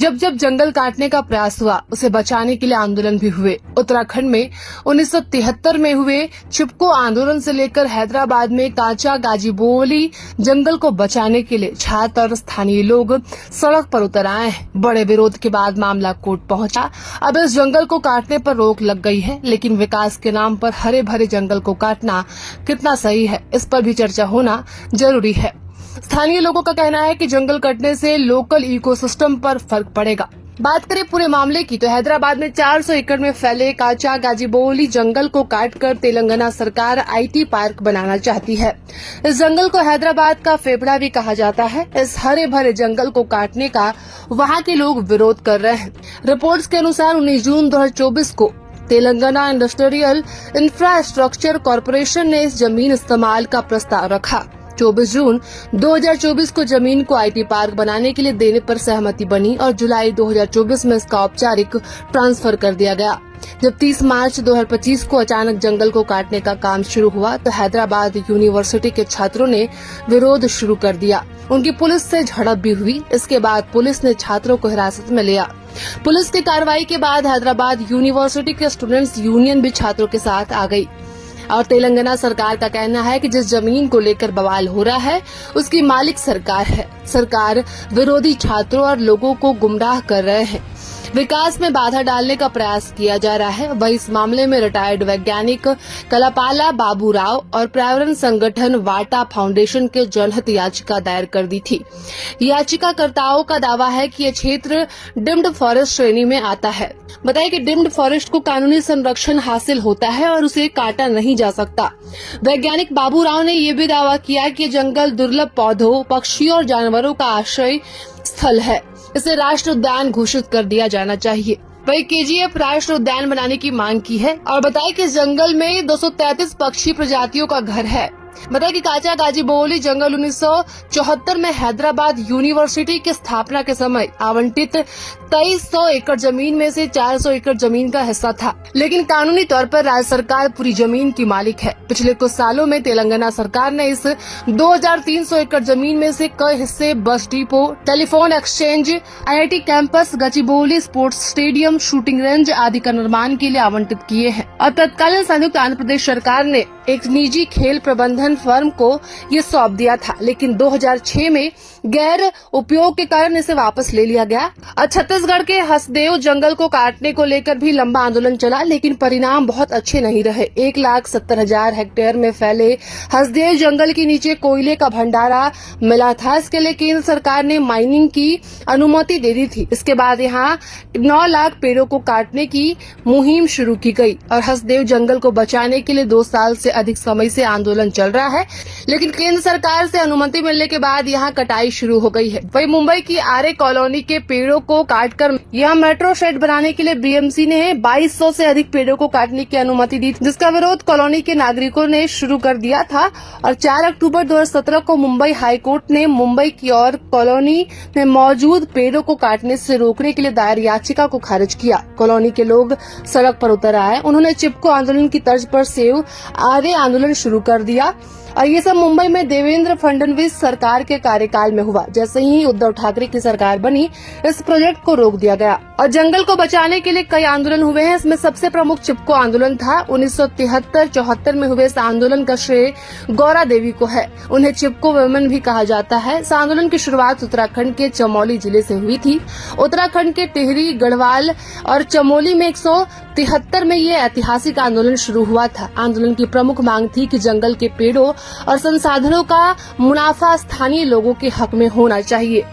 जब जब जंगल काटने का प्रयास हुआ उसे बचाने के लिए आंदोलन भी हुए। उत्तराखंड में 1973 में हुए चिपको आंदोलन से लेकर हैदराबाद में काचा गाजीबोवली जंगल को बचाने के लिए छात्र और स्थानीय लोग सड़क पर उतर आए हैं। बड़े विरोध के बाद मामला कोर्ट पहुंचा। अब इस जंगल को काटने पर रोक लग गई है, लेकिन विकास के नाम पर हरे भरे जंगल को काटना कितना सही है, इस पर भी चर्चा होना जरूरी है। स्थानीय लोगों का कहना है कि जंगल कटने से लोकल इकोसिस्टम पर फर्क पड़ेगा। बात करें पूरे मामले की तो हैदराबाद में 400 एकड़ में फैले काचा गाजीबोवली जंगल को काटकर तेलंगाना सरकार आईटी पार्क बनाना चाहती है। इस जंगल को हैदराबाद का फेफड़ा भी कहा जाता है। इस हरे भरे जंगल को काटने का वहां के लोग विरोध कर रहे हैं। रिपोर्ट्स के अनुसार 19 जून 2024 को तेलंगाना इंडस्ट्रियल इंफ्रास्ट्रक्चर कॉरपोरेशन ने इस जमीन इस्तेमाल का प्रस्ताव रखा। 24 जून 2024 को जमीन को आईटी पार्क बनाने के लिए देने पर सहमति बनी और जुलाई 2024 में इसका औपचारिक ट्रांसफर कर दिया गया। जब 30 मार्च 2025 को अचानक जंगल को काटने का काम शुरू हुआ तो हैदराबाद यूनिवर्सिटी के छात्रों ने विरोध शुरू कर दिया। उनकी पुलिस से झड़प भी हुई। इसके बाद पुलिस ने छात्रों को हिरासत में लिया। पुलिस की कार्रवाई के बाद हैदराबाद यूनिवर्सिटी के स्टूडेंट्स यूनियन भी छात्रों के साथ आ गई और तेलंगाना सरकार का कहना है कि जिस जमीन को लेकर बवाल हो रहा है उसकी मालिक सरकार है। सरकार विरोधी छात्रों और लोगों को गुमराह कर रहे हैं। विकास में बाधा डालने का प्रयास किया जा रहा है। वही इस मामले में रिटायर्ड वैज्ञानिक कलापाला बाबू राव और पर्यावरण संगठन वाटा फाउंडेशन के जनहित याचिका दायर कर दी थी। याचिकाकर्ताओं का दावा है कि यह क्षेत्र डिम्ड फॉरेस्ट श्रेणी में आता है। बताइए कि डिम्ड फॉरेस्ट को कानूनी संरक्षण हासिल होता है और उसे काटा नहीं जा सकता। वैज्ञानिक बाबू राव ने यह भी दावा किया कि जंगल दुर्लभ पौधों, पक्षियों और जानवरों का आश्रय स्थल है। इसे राष्ट्रीय उद्यान घोषित कर दिया जाना चाहिए। वही केजीएफ राष्ट्रीय उद्यान बनाने की मांग की है और बताया कि इस जंगल में 233 पक्षी प्रजातियों का घर है। बताया कि काचा गाजीबोवली जंगल 1974 में हैदराबाद यूनिवर्सिटी की स्थापना के समय आवंटित 2300 एकड़ जमीन में से 400 एकड़ जमीन का हिस्सा था, लेकिन कानूनी तौर पर राज्य सरकार पूरी जमीन की मालिक है। पिछले कुछ सालों में तेलंगाना सरकार ने इस 2300 एकड़ जमीन में से कई हिस्से bus depot, telephone exchange, IIT campus, Gachibowli sports stadium, shooting range आदि का निर्माण के लिए आवंटित किए हैं और तत्कालीन संयुक्त आंध्र प्रदेश सरकार ने एक निजी खेल प्रबंधन फर्म को ये सौंप दिया था, लेकिन 2006 में गैर उपयोग के कारण इसे वापस ले लिया गया। और छत्तीसगढ़ के हसदेव जंगल को काटने को लेकर भी लंबा आंदोलन चला, लेकिन परिणाम बहुत अच्छे नहीं रहे। 1,70,000 हेक्टेयर में फैले हसदेव जंगल के नीचे कोयले का भंडारा मिला था। इसके लिए केंद्र सरकार ने माइनिंग की अनुमति दे दी थी। इसके बाद यहाँ 9 लाख पेड़ों को काटने की मुहिम शुरू की गई और हसदेव जंगल को बचाने के लिए 2 साल से अधिक समय से आंदोलन चल रहा है, लेकिन केंद्र सरकार से अनुमति मिलने के बाद यहाँ कटाई शुरू हो गई है। वही मुंबई की आरे कॉलोनी के पेड़ों को काटकर यहाँ मेट्रो शेड बनाने के लिए बीएमसी ने 2200 से अधिक पेड़ों को काटने की अनुमति दी, जिसका विरोध कॉलोनी के नागरिकों ने शुरू कर दिया था और 4 अक्टूबर 2017 को मुंबई हाईकोर्ट ने मुंबई की और कॉलोनी में मौजूद पेड़ों को काटने से रोकने के लिए दायर याचिका को खारिज किया। कॉलोनी के लोग सड़क पर उतर आए। उन्होंने चिपको आंदोलन की तर्ज पर सेव आरे आंदोलन शुरू कर दिया और ये सब मुंबई में देवेंद्र फडणवीस सरकार के कार्यकाल में हुआ। जैसे ही उद्धव ठाकरे की सरकार बनी, इस प्रोजेक्ट को रोक दिया गया और जंगल को बचाने के लिए कई आंदोलन हुए हैं। इसमें सबसे प्रमुख चिपको आंदोलन था। 1973-74 में हुए इस आंदोलन का श्रेय गौरा देवी को है। उन्हें चिपको वुमेन भी कहा जाता है। इस आंदोलन की शुरुआत उत्तराखंड के चमोली जिले से हुई थी। उत्तराखंड के टिहरी, गढ़वाल और चमोली में 173 में ये ऐतिहासिक आंदोलन शुरू हुआ था। आंदोलन की प्रमुख मांग थी कि जंगल के पेड़ों और संसाधनों का मुनाफा स्थानीय लोगों के हक में होना चाहिए।